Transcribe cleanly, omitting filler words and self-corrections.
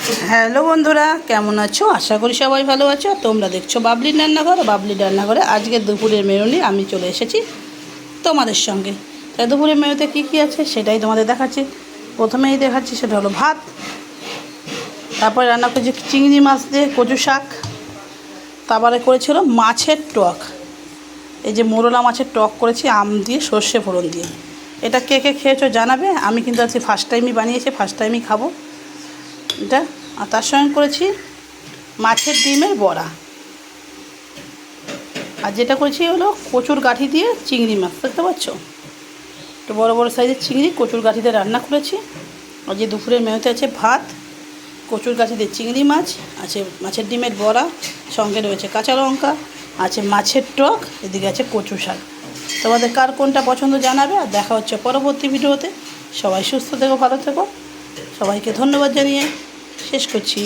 Hello বন্ধুরা, কেমন আছো? আশা করি সবাই ভালো আছো। তোমরা দেখছো বাবলির রান্নাঘর। বাবলির রান্নাঘরে আজকে দুপুরের মেনু নিয়ে আমি চলে এসেছি তোমাদের সঙ্গে। তাই দুপুরের মেনুতে কী কী আছে সেটাই তোমাদের দেখাচ্ছি। প্রথমেই দেখাচ্ছি সেটা হলো ভাত, তারপরে রান্না করেছি চিংড়ি মাছ দিয়ে কচু শাক, তারপরে করেছিল মাছের টক। এই যে মোরলা মাছের টক করেছি আম দিয়ে, সর্ষে ফোড়ন দিয়ে। এটা কে কে খেয়েছো জানাবে। আমি কিন্তু আজকে ফার্স্ট টাইমই বানিয়েছি, ফার্স্ট টাইমই খাবো এটা। আর তার সঙ্গে করেছি মাছের ডিমের বড়া। আর যেটা করেছি হলো কচুর গাঁঠি দিয়ে চিংড়ি মাছ, দেখতে পাচ্ছ? একটু বড়ো বড়ো সাইজের চিংড়ি কচুর গাঁঠি দিয়ে রান্না করেছি। আর যে দুপুরের মেনুতে আছে ভাত, কচুর গাঁঠি দিয়ে চিংড়ি মাছ আছে, মাছের ডিমের বড়া, সঙ্গে রয়েছে কাঁচা লঙ্কা, আছে মাছের টক, এদিকে আছে কচু শাক। তোমাদের কার কোনটা পছন্দ জানাবে। আর দেখা হচ্ছে পরবর্তী ভিডিওতে। সবাই সুস্থ থেকো, ভালো থেকো। সবাইকে ধন্যবাদ জানিয়ে শেষ করছি।